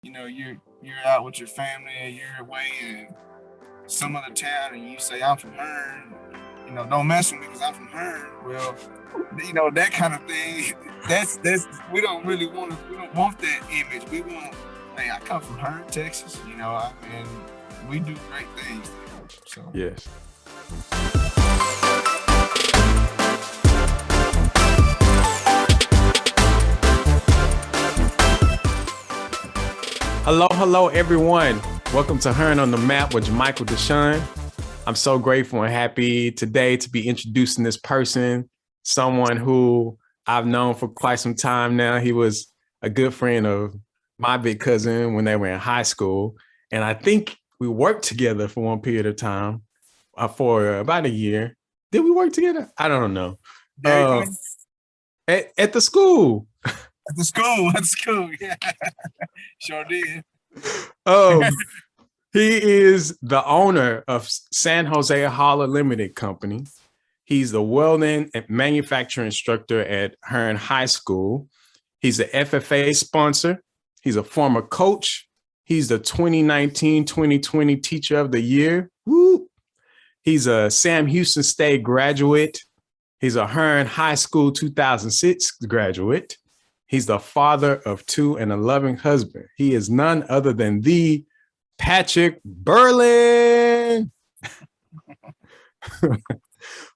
you're out with your family and you're away in some other town and you say I'm from Hearne, don't mess with me because I'm from Hearne. Well, that kind of thing. That's we don't want that image. We want, hey, I come from Hearne, Texas, and we do great things there. So Yes. Hello, everyone. Welcome to Hearne on the Map with Michael Deshawn. I'm so grateful and happy today to be introducing this person, someone who I've known for quite some time now. He was a good friend of my big cousin when they were in high school. And I think we worked together for one period of time, for about a year. Did we work together? I don't know. At the school. At the school, yeah. Sure did. He is the owner of San Jose Haulers Limited Company. He's the welding and manufacturing instructor at Hearne High School. He's an FFA sponsor. He's a former coach. He's the 2019-2020 Teacher of the Year. Woo! He's a Sam Houston State graduate. He's a Hearne High School 2006 graduate. He's the father of two and a loving husband. He is none other than the Patrick Berlan.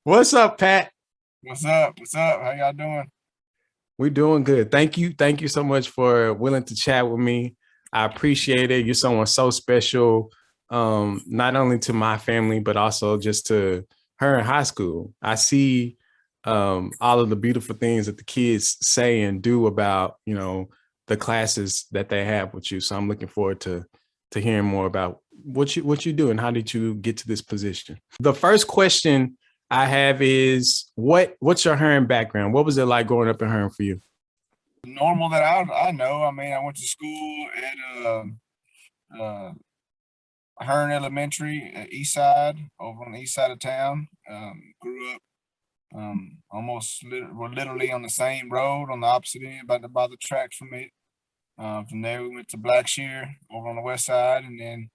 What's up, Pat? What's up? How y'all doing? We're doing good. Thank you. Thank you so much for willing to chat with me. I appreciate it. You're someone so special, not only to my family, but also just to Hearne High School. I see all of the beautiful things that the kids say and do about, the classes that they have with you. So I'm looking forward to hearing more about what you do and how did you get to this position. The first question I have is what's your Hearne background? What was it like growing up in Hearne for you? Normal that I know. I mean, I went to school at Hearne Elementary at East Side, over on the east side of town. Grew up we're literally on the same road on the opposite end by the tracks from it. From there we went to Blackshear over on the west side, and then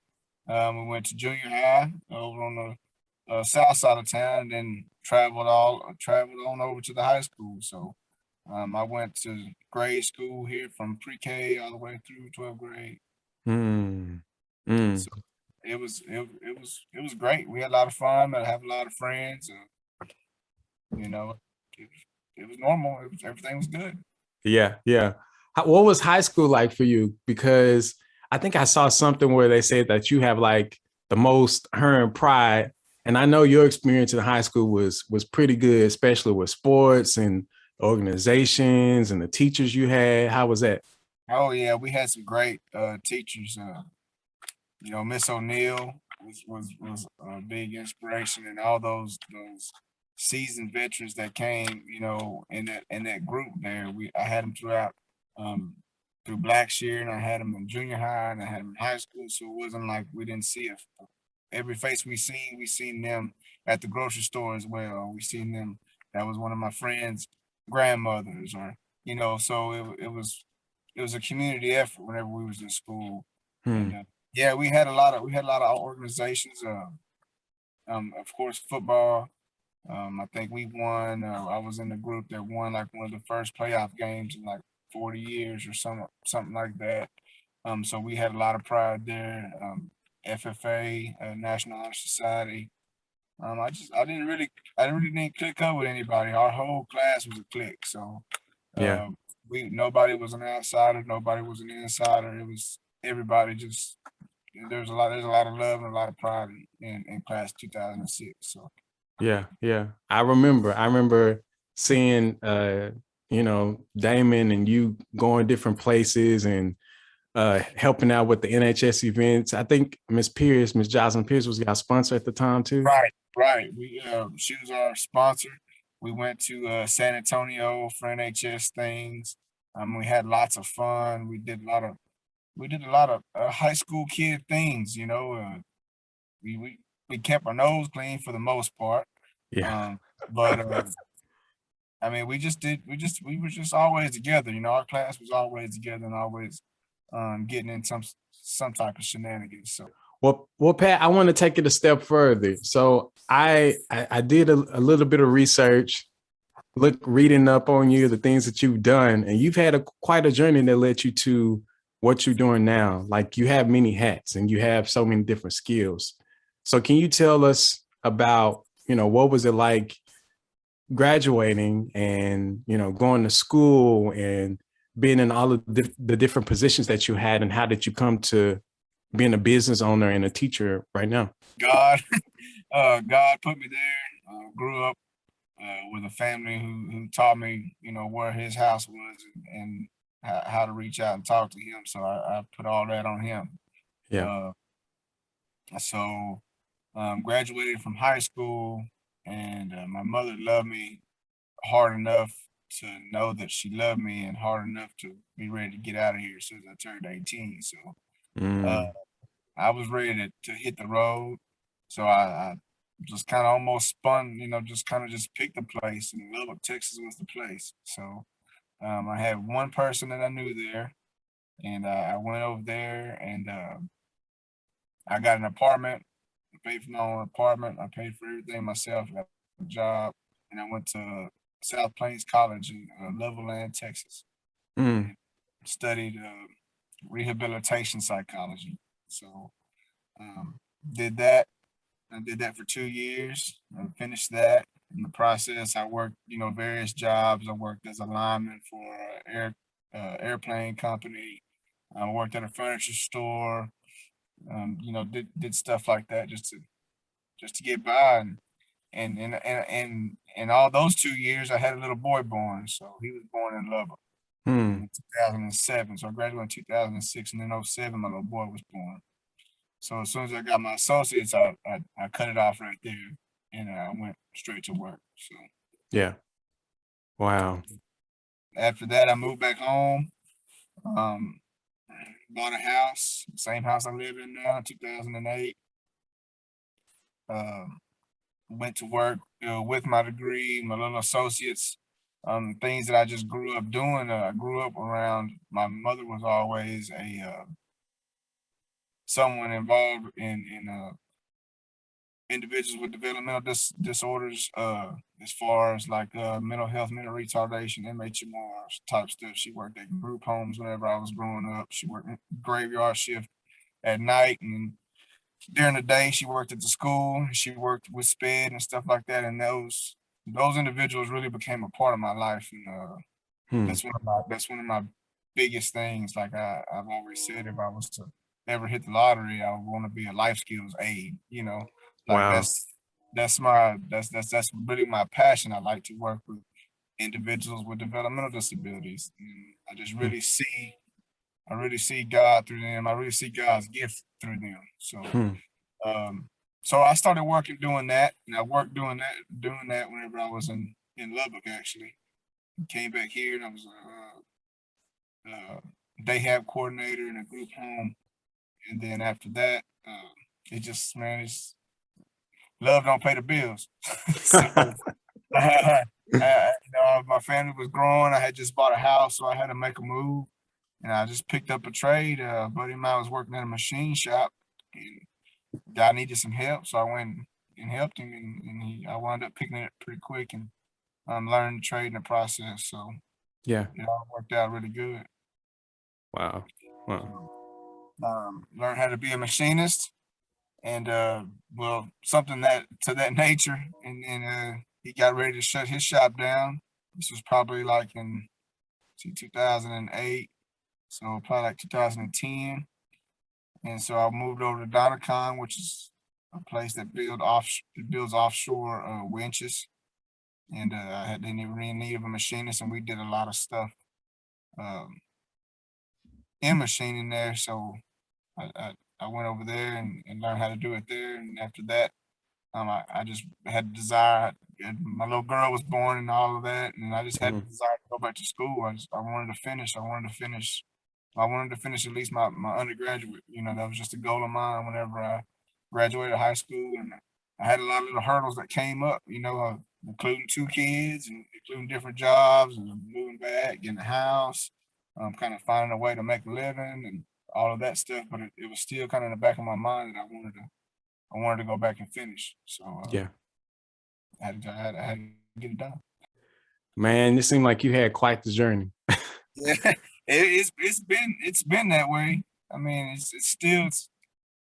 we went to junior high over on the south side of town, and then traveled on over to the high school. So I went to grade school here from pre-K all the way through 12th grade. So it was great. We had a lot of fun. I have a lot of friends. It was normal. Everything was good. Yeah. What was high school like for you? Because I think I saw something where they said that you have like the most Hearne pride. And I know your experience in high school was pretty good, especially with sports and organizations and the teachers you had. How was that? Oh yeah, we had some great teachers. Miss O'Neill was a big inspiration, and all those seasoned veterans that came, in that group there. I had them throughout through Blackshear, and I had them in junior high, and I had them in high school. So it wasn't like we didn't see every face we seen them at the grocery store as well. We seen them. That was one of my friends' grandmothers, or so it was a community effort whenever we was in school. And yeah, we had a lot of organizations. Of course, football. I think we won. I was in the group that won like one of the first playoff games in like 40 years or something like that. So we had a lot of pride there. FFA, National Honor Society. I didn't really click up with anybody. Our whole class was a clique. So Yeah. Nobody was an outsider. Nobody was an insider. It was everybody. Just there's a lot of love and a lot of pride in class 2006. So. Yeah. I remember seeing, Damon and you going different places and helping out with the NHS events. I think Miss Jocelyn Pierce was our sponsor at the time too. Right. She was our sponsor. We went to San Antonio for NHS things. We had lots of fun. We did a lot of high school kid things. We kept our nose clean for the most part. Yeah. But I mean, we were just always together. Our class was always together and always getting in some type of shenanigans. So Well, Pat, I want to take it a step further. So I did a little bit of research, reading up on you, the things that you've done, and you've had quite a journey that led you to what you're doing now. Like, you have many hats and you have so many different skills. So can you tell us about, what was it like graduating and, going to school and being in all of the different positions that you had, and how did you come to being a business owner and a teacher right now? God, God put me there. Grew up with a family who taught me, where his house was, and how to reach out and talk to him. So I put all that on him. Yeah. Uh, so graduated from high school, and my mother loved me hard enough to know that she loved me, and hard enough to be ready to get out of here as soon as I turned 18. So Mm. I was ready to hit the road. So I just kind of almost spun, just kind of just picked the place, and Lubbock, Texas was the place. So I had one person that I knew there, and I went over there, and I got an apartment. I paid for my own apartment. I paid for everything myself. I got a job, and I went to South Plains College in Levelland, Texas. Mm. Studied rehabilitation psychology. So did that. I did that for 2 years. I finished that. In the process, I worked, various jobs. I worked as a lineman for an airplane company. I worked at a furniture store. Did stuff like that just to get by. And all those 2 years, I had a little boy born. So he was born in Lubbock Mm. in 2007. So I graduated in 2006, and then '07, my little boy was born. So as soon as I got my associates, I cut it off right there, and I went straight to work. So Yeah. Wow. after that, I moved back home, um, bought a house, same house I live in now, 2008. Um, Went to work with my degree, my little associates, things that I just grew up doing. I grew up around. My mother was always a someone involved in individuals with developmental disorders, as far as like mental health, mental retardation, MHMR type stuff. She worked at group homes whenever I was growing up. She worked graveyard shift at night, and during the day she worked at the school. She worked with SPED and stuff like that. And those individuals really became a part of my life, and Hmm. that's one of my biggest things. Like I've always said, if I was to ever hit the lottery, I would want to be a life skills aide. Like Wow. that's really my passion. I like to work with individuals with developmental disabilities. And Hmm. I really see God through them. I really see God's gift through them. Hmm. Um, so I started working doing that, and I worked doing that whenever I was in Lubbock. Actually, came back here, and I was day have coordinator in a group home, and then after that, it just, man, it's love don't pay the bills. So my family was growing. I had just bought a house, so I had to make a move, and I just picked up a trade. A buddy of mine was working at a machine shop, and guy needed some help, so I went and helped him, and I wound up picking it up pretty quick, and learned the trade in the process. So Yeah. it all worked out really good. Wow. Wow. Learned how to be a machinist, and well, something that to that nature, and then he got ready to shut his shop down. This was probably like in 2008, so probably like 2010. And so I moved over to Donacon, which is a place that builds offshore winches. And they were in need of a machinist, and we did a lot of stuff um, in machining there. So I went over there and learned how to do it there. And after that, I just had a desire. My little girl was born and all of that, and I just had Hmm. a desire to go back to school. I wanted to finish. I wanted to finish at least my undergraduate. That was just a goal of mine whenever I graduated high school. And I had a lot of little hurdles that came up, including two kids and including different jobs and moving back in the house. kind of finding a way to make a living and all of that stuff. But it was still kind of in the back of my mind that I wanted to go back and finish. So Yeah. I had to get it done. Man, it seemed like you had quite the journey. Yeah, it's been that way. I mean, it's still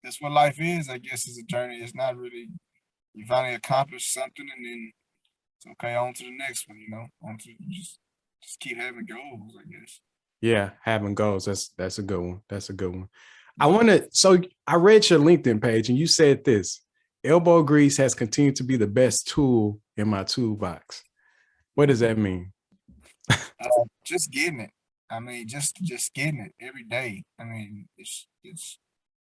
that's what life is. I guess is a journey. It's not really you finally accomplish something and then it's okay on to the next one. You know, on to just keep having goals. I guess. Yeah, having goals. That's a good one. That's a good one. So I read your LinkedIn page and you said this: elbow grease has continued to be the best tool in my toolbox. What does that mean? Just getting it. I mean, just getting it every day. I mean, it's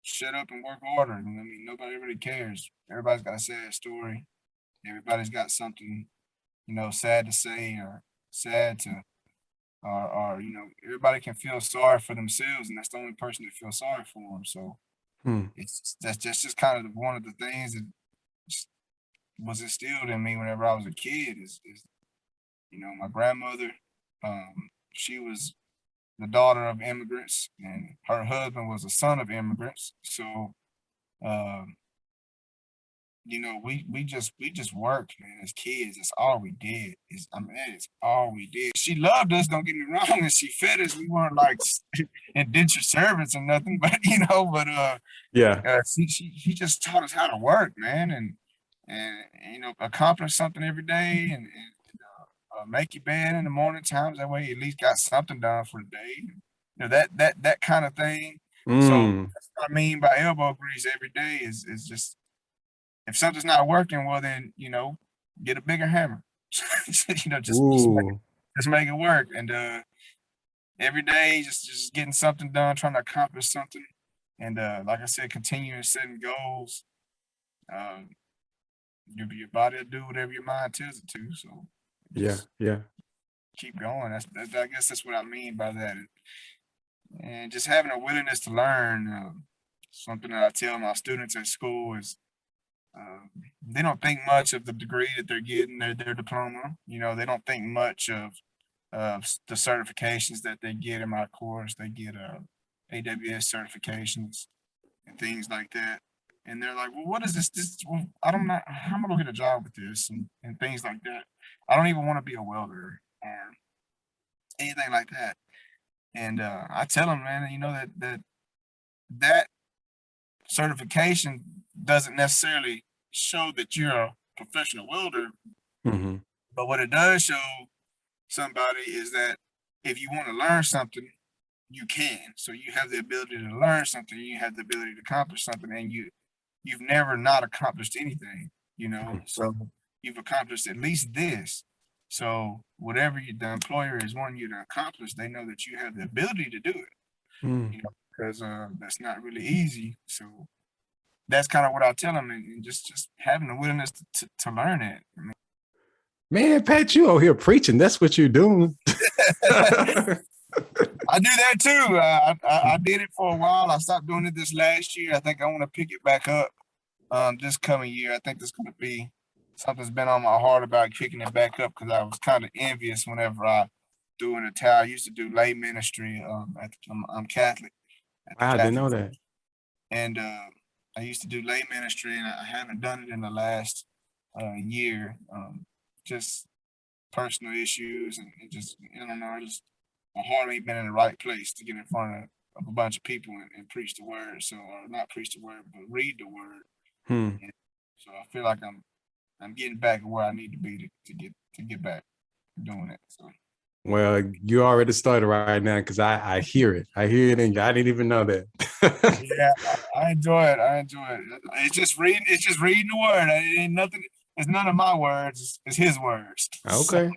shut up and work harder. I mean, nobody really cares. Everybody's got a sad story. Everybody's got something, you know, sad to say or sad to, or you know, everybody can feel sorry for themselves, and that's the only person that feels sorry for them. So that's just kind of one of the things that was instilled in me whenever I was a kid. Is you know, my grandmother, she was the daughter of immigrants, and her husband was a son of immigrants. So, you know, we just worked, man, as kids. That's all we did. I mean, it's all we did. She loved us, don't get me wrong, and she fed us. We weren't like indentured servants or nothing, but you know, Yeah. she just taught us how to work, man, and you know, accomplish something every day, and make your bed in the morning times. That way, you at least got something done for the day. You know, that kind of thing. So that's what I mean by elbow grease every day is just if something's not working, well then, you know, get a bigger hammer. You know, just make it work. And every day just getting something done, trying to accomplish something. And like I said, continuing setting goals. Um, your body will do whatever your mind tells it to. So Yeah. Yeah. keep going. I guess that's what I mean by that. And just having a willingness to learn. Something that I tell my students at school is they don't think much of the degree that they're getting, their diploma. You know, they don't think much of the certifications that they get in my course. They get AWS certifications and things like that. And they're like, well, what is this? Well, I don't know. How am I gonna get a job with this and things like that? I don't even want to be a welder or anything like that. And I tell them, man, you know that certification doesn't necessarily show that you're a professional welder, but what it does show somebody is that if you want to learn something, you can. So you have the ability to learn something, you have the ability to accomplish something, and you've never not accomplished anything, you know. So you've accomplished at least this. So whatever the employer is wanting you to accomplish, they know that you have the ability to do it. You know, because that's not really easy. So that's kind of what I tell them, and just having the willingness to learn it. I mean, man, Pat, you over here preaching. That's what you're doing. I do that too. I did it for a while. I stopped doing it this last year. I think I want to pick it back up this coming year. I think that's going to be something's been on my heart about kicking it back up because I was kind of envious whenever I threw in the towel. I used to do lay ministry. I'm Catholic. I didn't know that. And I used to do lay ministry, and I haven't done it in the last year. Just personal issues and just, I don't know, my heart ain't been in the right place to get in front of a bunch of people and preach the word. So, or not preach the word, but read the word. And so I feel like I'm getting back where I need to be to get back doing it. So. Well, you already started right now because I hear it. I hear it, and I didn't even know that. Yeah, I enjoy it. It's just reading. It's just reading the word. It ain't nothing. It's none of my words. It's his words. Okay.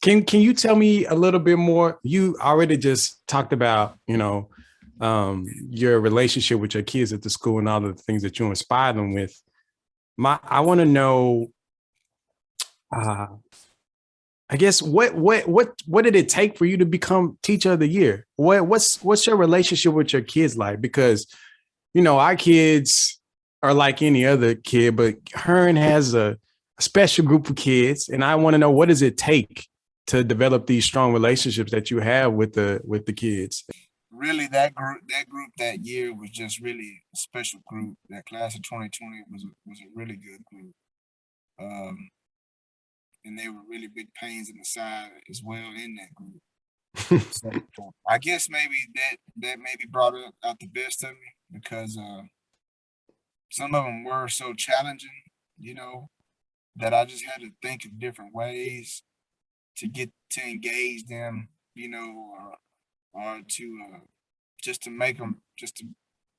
Can you tell me a little bit more? You already just talked about, you know, your relationship with your kids at the school and all the things that you inspire them with. I want to know. I guess what did it take for you to become teacher of the year? What's your relationship with your kids like? Because, you know, our kids are like any other kid, but Hearne has a special group of kids, and I want to know, what does it take to develop these strong relationships that you have with the kids? Really, that group that year was just really a special group. That class of 2020 was a really good group. And they were really big pains in the side as well in that group. So I guess maybe that maybe brought out the best of me because some of them were so challenging, you know, that I just had to think of different ways to get to engage them, you know, or to just to make them just to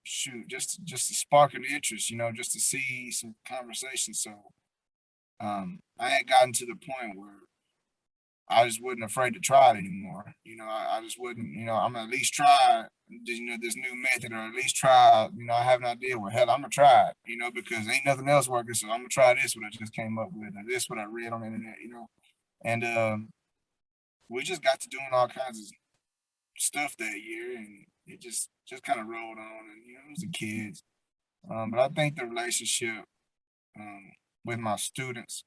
shoot just to spark an interest, you know, just to see some conversation. So I had gotten to the point where I just wasn't afraid to try it anymore. You know, I just wouldn't, you know, I'm gonna at least try, you know, this new method, or at least try, you know, I have an idea. Well, hell, I'm gonna try it, you know, because ain't nothing else working. So I'm gonna try this, what I just came up with, or this, what I read on the internet, you know. And we just got to doing all kinds of stuff that year, and it just kind of rolled on. And, you know, it was the kids. But I think the relationship with my students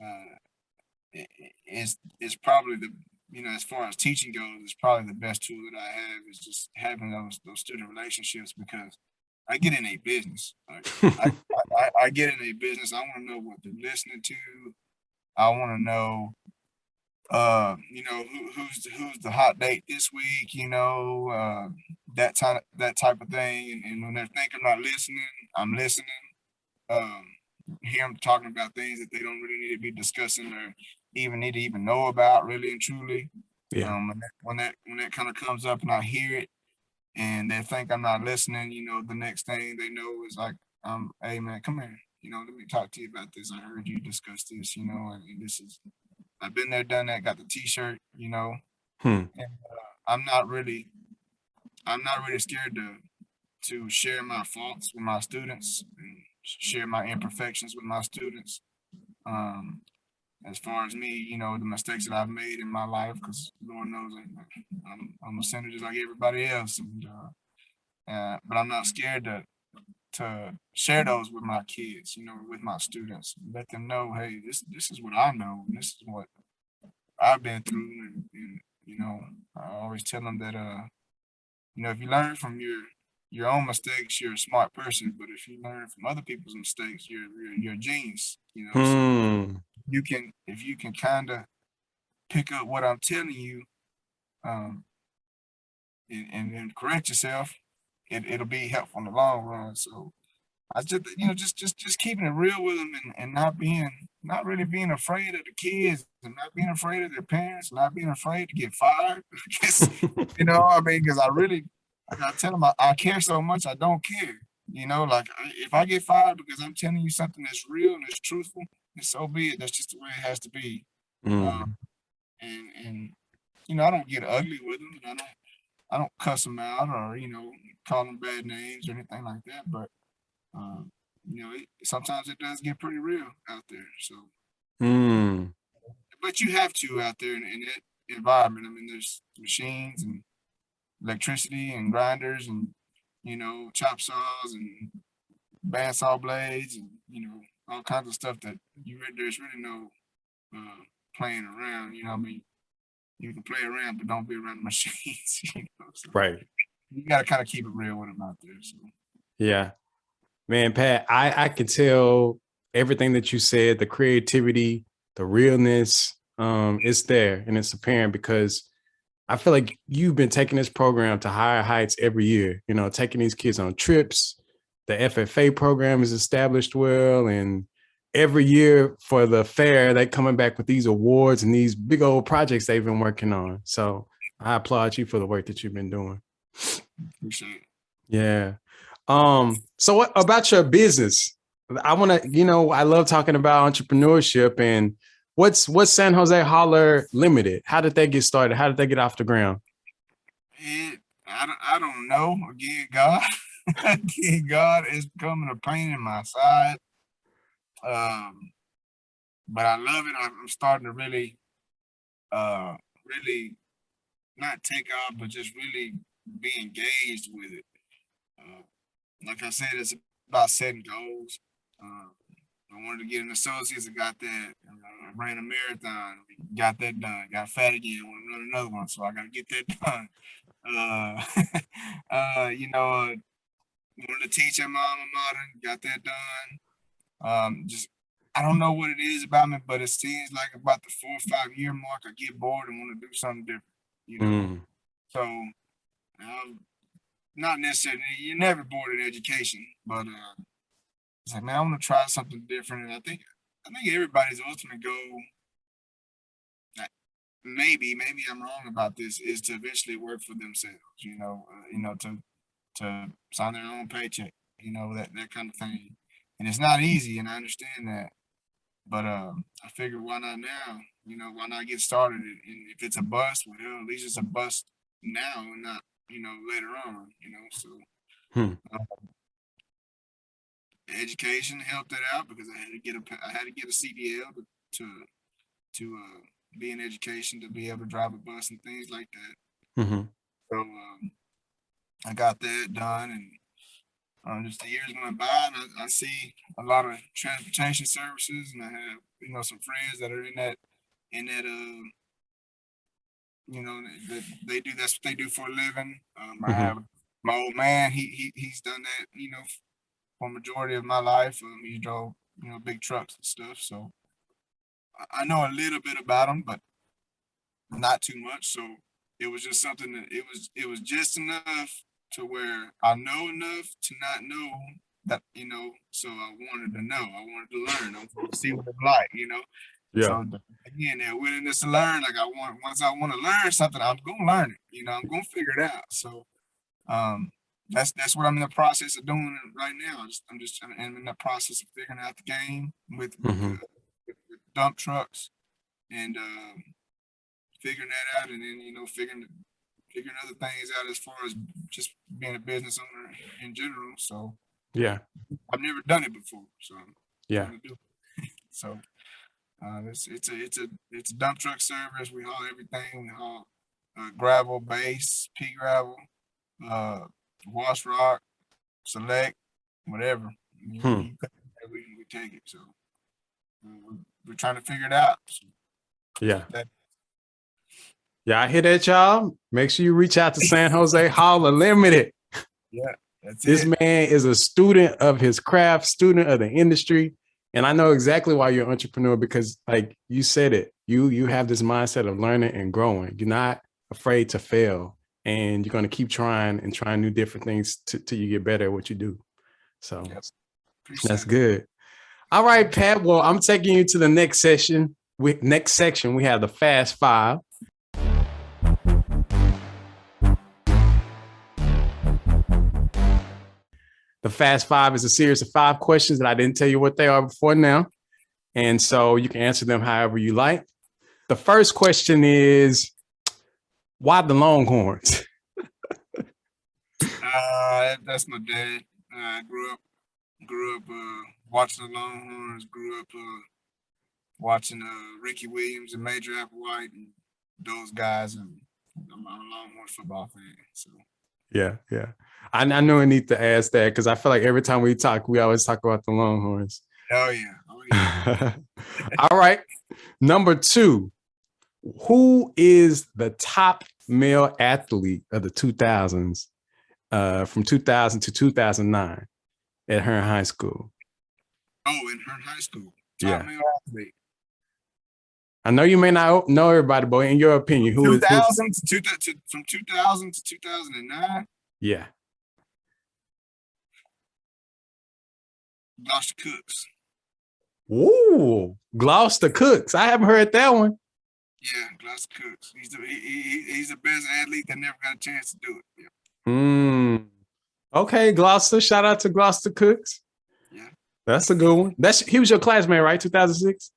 uh, is probably the, you know, as far as teaching goes, it's probably the best tool that I have is just having those student relationships, because I get in a business. I get in a business. I want to know what they're listening to. I want to know, you know, who's the hot date this week. You know, that type of thing. And when they think I'm not listening, I'm listening. Um, Hear them talking about things that they don't really need to be discussing or even need to even know about, really and truly. Yeah. When that kind of comes up and I hear it and they think I'm not listening, you know, the next thing they know is like, hey man, come here, you know, let me talk to you about this. I heard you discuss this, you know, and this is, I've been there, done that, got the t-shirt, you know, Hmm. and I'm not really scared to share my faults with my students and share my imperfections with my students. Um, as far as me, you know, the mistakes that I've made in my life, because Lord knows I'm a sinner just like everybody else, and but I'm not scared to share those with my kids, you know, with my students, let them know, hey, this is what I know, and this is what I've been through, and you know, I always tell them that you know, if you learn from your own mistakes, you're a smart person. But if you learn from other people's mistakes, you're a genius. You know, so Hmm. you can, if you can kind of pick up what I'm telling you, um, and correct yourself, it'll be helpful in the long run. So I just, you know, just keeping it real with them, and not really being afraid of the kids, and not being afraid of their parents, not being afraid to get fired. You know, I mean, because I really, I gotta tell them, I care so much, I don't care. You know, like if I get fired because I'm telling you something that's real and it's truthful, and so be it. That's just the way it has to be. Hmm. Um, and you know, I don't get ugly with them. And I don't cuss them out, or you know, call them bad names or anything like that. But you know, sometimes it does get pretty real out there. So, Hmm. but you have to out there in that environment. I mean, there's machines and electricity and grinders and, you know, chop saws and bandsaw blades and, you know, all kinds of stuff that there's really no uh, playing around. You know, what I mean, you can play around, but don't be around the machines. You know, so Right. you got to kind of keep it real with them out there. So. Yeah. Man, Pat, I can tell everything that you said, the creativity, the realness, it's there and it's apparent because I feel like you've been taking this program to higher heights every year, you know, taking these kids on trips. The FFA program is established well. And every year for the fair, they coming back with these awards and these big old projects they've been working on. So I applaud you for the work that you've been doing. Appreciate it. Yeah. So what about your business? I want to, you know, I love talking about entrepreneurship and what's San Jose Hauler Limited? How did they get started? How did they get off the ground? I don't know. Again, God, again, God is becoming a pain in my side. Um, but I love it. I'm starting to really, uh, really not take off, but just really be engaged with it. Uh, like I said, it's about setting goals. Uh, I wanted to get an associate's. I got that. I ran a marathon. Got that done. Got fat again. Want to run another one, so I got to get that done. Wanted to teach at my alma mater. Got that done. Just I don't know what it is about me, but it seems like about the 4 or 5 year mark, I get bored and want to do something different. You know, so not necessarily. You're never bored in education, but it's like, man, I want to try something different. And I think everybody's ultimate goal, like, maybe I'm wrong about this, is to eventually work for themselves. To sign their own paycheck. That kind of thing. And it's not easy, and I understand that. But I figured, why not now? Why not get started? And if it's a bust, well, hell, at least it's a bust now and not later on. So. Education helped it out because I had to get a CDL to be in education, to be able to drive a bus and things like that. So I got that done, and just the years went by, and I see a lot of transportation services, and I have some friends that are in that that's what they do for a living. I have my old man. He's done that for a majority of my life. He drove big trucks and stuff, so I know a little bit about him, but not too much. So it was just something that it was just enough to where I know enough to not know that, so I wanted to know. I wanted to learn. I wanted to see what it's like. Yeah. So again, that willingness to learn, like once I want to learn something, I'm gonna learn it. I'm gonna figure it out. So that's what I'm in the process of doing right now. I'm in the process of figuring out the game with dump trucks, and figuring that out, and then figuring other things out as far as just being a business owner in general. So yeah, I've never done it before, so yeah. So it's a dump truck service. We haul everything. We haul gravel, base, pea gravel, wash rock, select, whatever. We take it. So we're trying to figure it out. So yeah. Yeah, I hear that, y'all. Make sure you reach out to San Jose Haulers Limited. Yeah, that's this it. Man is a student of his craft, student of the industry. And I know exactly why you're an entrepreneur, because like you said it, you have this mindset of learning and growing. You're not afraid to fail, and you're going to keep trying and trying new different things till you get better at what you do. So that's good. All right, Pat. Well, I'm taking you to the next session. Next section, we have the Fast Five. The Fast Five is a series of 5 questions that I didn't tell you what they are before now. And so you can answer them however you like. The first question is, why the Longhorns? That's my dad. I grew up watching the Longhorns, grew up watching Ricky Williams and Major Applewhite and those guys, and I'm a Longhorns football fan. So yeah. I know I need to ask that because I feel like every time we talk, we always talk about the Longhorns. Oh yeah. All right. Number 2, who is the top male athlete of the 2000s, from 2000 to 2009 at Hearne High School? Oh, in Hearne High School. Top male athlete. I know you may not know everybody, but in your opinion, who is from 2000 to 2009? Yeah. Gloucester Cooks. Ooh, Gloucester Cooks. I haven't heard that one. Yeah, Gloucester Cooks. He's the best athlete that never got a chance to do it. Yeah. Okay, Gloucester. Shout out to Gloucester Cooks. Yeah. That's a good one. He was your classmate, right? 2006?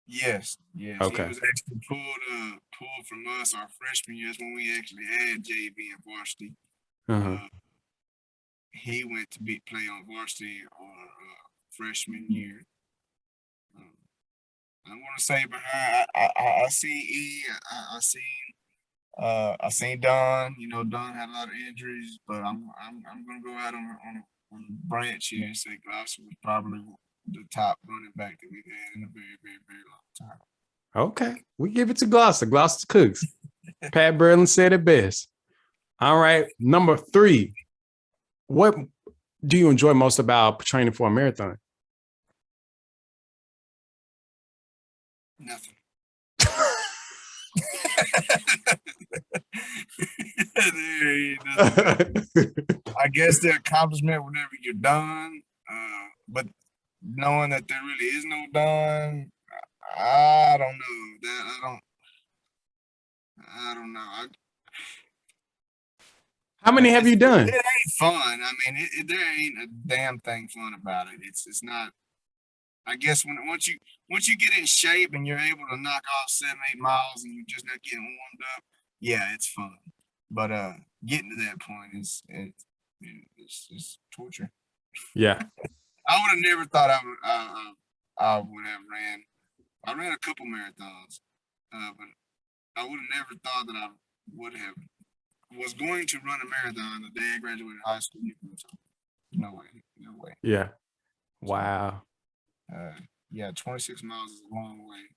Yes. Okay. He was actually pulled from us our freshman years when we actually had JV and varsity. He went to play on varsity our freshman year. I want to say behind. I seen E. I seen Don. Don had a lot of injuries, but I'm gonna go out on a branch here and say Gloucester was probably the top running back that we've had in a very, very, very long time. Okay, we give it to Gloucester. Gloucester Cooks. Pat Berlan said it best. All right, number 3. What do you enjoy most about training for a marathon? Nothing. I guess the accomplishment whenever you're done, but knowing that there really is no done, I don't know. I don't know. How many have you done? It ain't fun. I mean, there ain't a damn thing fun about it. It's not. I guess once you get in shape and you're able to knock off 7-8 miles and you're just not getting warmed up, yeah, it's fun. But getting to that point it's just torture. Yeah. I would have never thought I would have ran. I ran a couple marathons, but I would have never thought that I was going to run a marathon the day I graduated high school. No way, no way. Yeah. Wow. Yeah, 26 miles is a long way.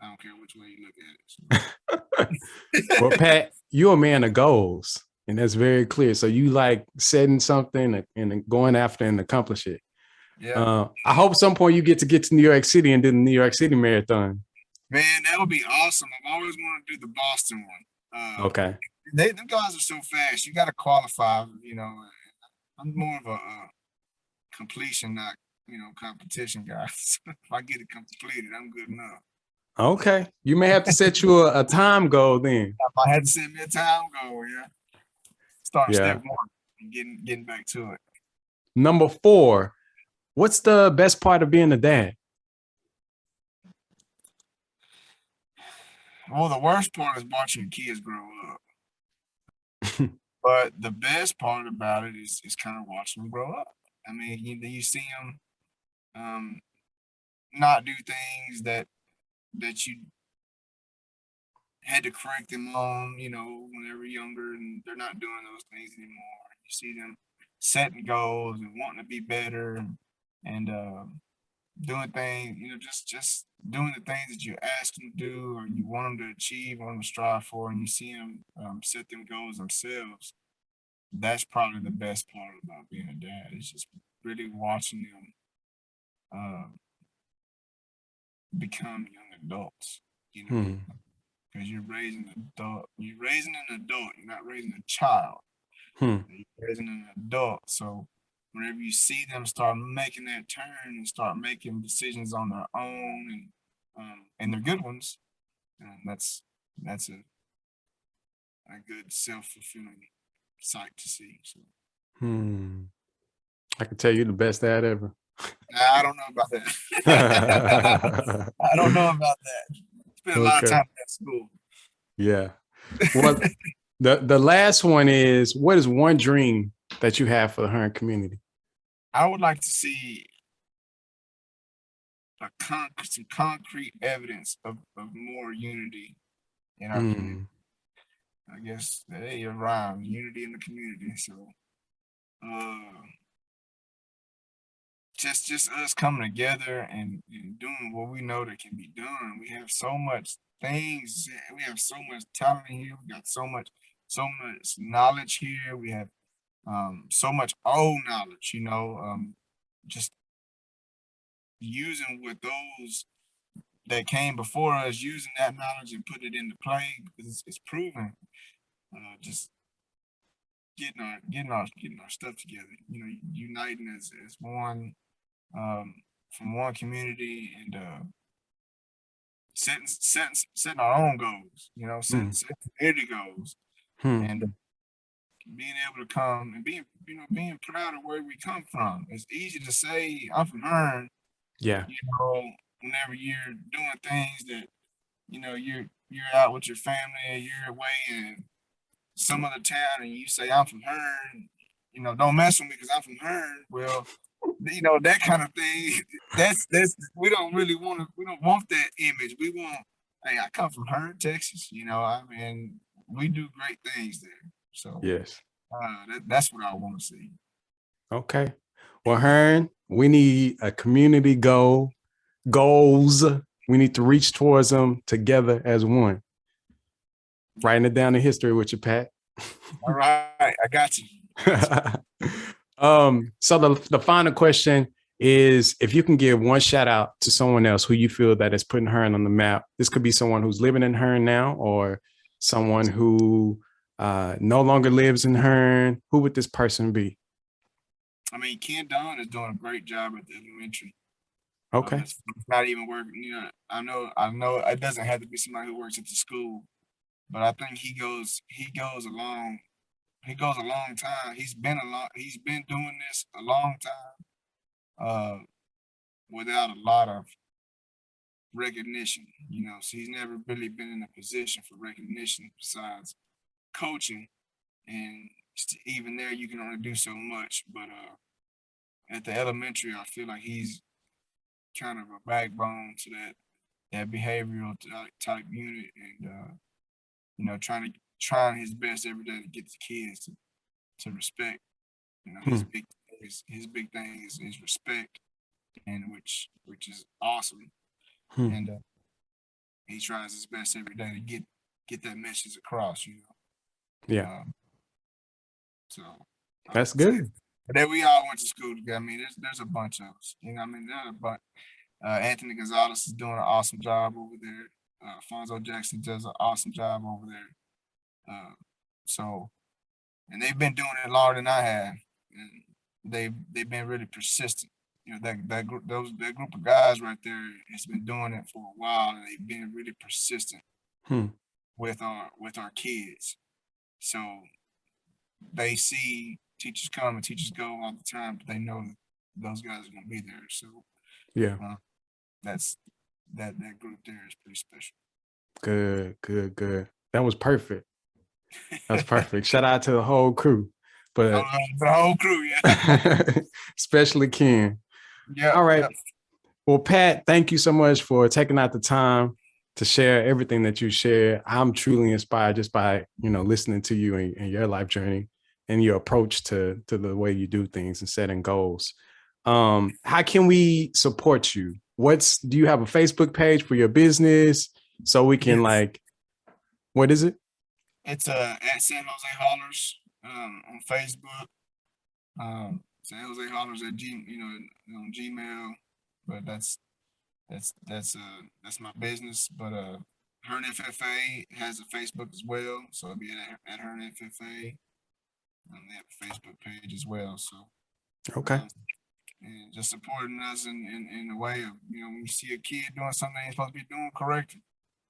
I don't care which way you look at it. So. Well, Pat, you're a man of goals, and that's very clear. So you like setting something and going after and accomplish it. Yeah. I hope some point you get to New York City and do the New York City Marathon. Man, that would be awesome. I've always wanted to do the Boston one. Okay. Them guys are so fast. You got to qualify. You know, I'm more of a completion, not competition guy. If I get it completed, I'm good enough. Okay. You may have to set you a time goal then. If I had to set me a time goal, yeah. Start step 1 and getting back to it. Number 4. What's the best part of being a dad? Well, the worst part is watching kids grow up. But the best part about it is kind of watching them grow up. I mean, you see them not do things that you had to correct them on, when they were younger, and they're not doing those things anymore. You see them setting goals and wanting to be better and doing things, just doing the things that you ask them to do or you want them to achieve, want them to strive for, and you see them set them goals themselves. That's probably the best part about being a dad. It's just really watching them become young adults, because you're raising an adult. You're raising an adult. You're not raising a child. You're raising an adult. So whenever you see them start making that turn and start making decisions on their own and they're good ones, that's a good self-fulfilling sight to see. So. I can tell you the best dad ever. I don't know about that. I don't know about that. Spent a lot of time at school. Yeah. Well, the last one is, what is one dream that you have for the Hearne community? I would like to see some concrete evidence of more unity in our community. I guess they rhyme, unity in the community. So just us coming together and doing what we know that can be done. We have so much things. We have so much talent here. We got so much knowledge here. We have so much old knowledge, just using what those that came before us, using that knowledge and put it into play because it's proven. Just getting our stuff together, uniting as one, from one community and setting our own goals, setting community goals, and being able to come and being proud of where we come from. It's easy to say I'm from Hearne. Yeah. Whenever you're doing things that you're out with your family, you're away in some other town, and you say I'm from Hearne. Don't mess with me because I'm from Hearne. Well, that kind of thing. That's we don't want that image. We want, hey, I come from Hearne, Texas. I mean, we do great things there. So yes, that's what I want to see. Okay. Well, Hearne, we need a community goals. We need to reach towards them together as one. Writing it down in history with you, Pat. All right, I got you. So the final question is, if you can give one shout out to someone else who you feel that is putting Hearne on the map. This could be someone who's living in Hearne now, or someone who no longer lives in Hearne. Who would this person be? I mean, Ken Don is doing a great job at the elementary. Okay. It's not even working. You know, I know it doesn't have to be somebody who works at the school, but I think he goes a long time. He's been doing this a long time, without a lot of recognition. You know, so he's never really been in a position for recognition besides coaching, and even there you can only do so much. But at the elementary, I feel like he's kind of a backbone to that behavioral type unit, and you know, trying his best every day to get the kids to respect. You know, his big thing is respect, and which is awesome. And he tries his best every day to get that message across. You know. Yeah. So that's good. But then we all went to school together. I mean, there's a bunch of us. You know, I mean, there's a bunch. Anthony Gonzalez is doing an awesome job over there. Fonzo Jackson does an awesome job over there. So, and they've been doing it longer than I have, and they've been really persistent. You know, that group of guys right there has been doing it for a while, and they've been really persistent with our kids. So they see teachers come and teachers go all the time, but they know that those guys are gonna be there. So yeah, that group there is pretty special. Good. That was perfect. That's perfect. Shout out to the whole crew. But the whole crew, yeah. Especially Ken. Yeah. All right. Yeah. Well, Pat, thank you so much for taking out the time to share everything that you share. I'm truly inspired just by, you know, listening to you and your life journey and your approach to the way you do things and setting goals. How can we support you? Do you have a Facebook page for your business so we can what is it? It's at San Jose Haulers on Facebook. San Jose Haulers at on Gmail, but that's my business. But Hearne FFA has a Facebook as well, so it'll be at Hearne FFA. They have a Facebook page as well. So okay. And just supporting us in a way of, you know, when you see a kid doing something they're supposed to be doing, correct.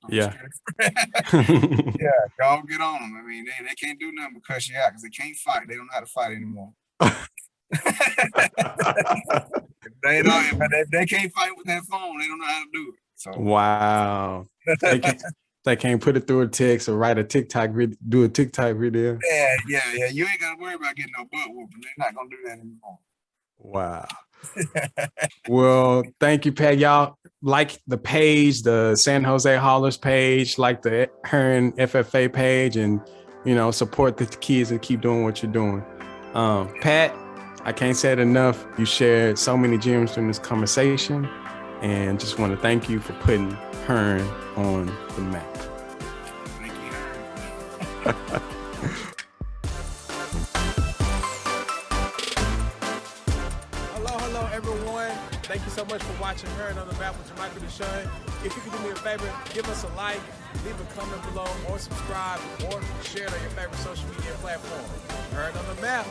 Yeah. Yeah, go get on them. I mean, they can't do nothing but cuss you out because they can't fight. They don't know how to fight anymore. If they can't fight with that phone, they don't know how to do it. So wow. They can't put it through a text or write a TikTok video, do a TikTok video. Yeah. You ain't gotta worry about getting no butt whooping. They're not gonna do that anymore. Wow. Well, thank you, Pat. Y'all like the page, the San Jose Haulers page, like the Hearne FFA page, and, you know, support the kids and keep doing what you're doing. Pat, I can't say it enough. You shared so many gems during this conversation, and just want to thank you for putting Hearne on the map. Thank you. Hello, everyone. Thank you so much for watching Hearne on the Map with Michael Deshaun. If you could do me a favor, give us a like, leave a comment below, or subscribe, or share it on your favorite social media platform. Hearne on the Map.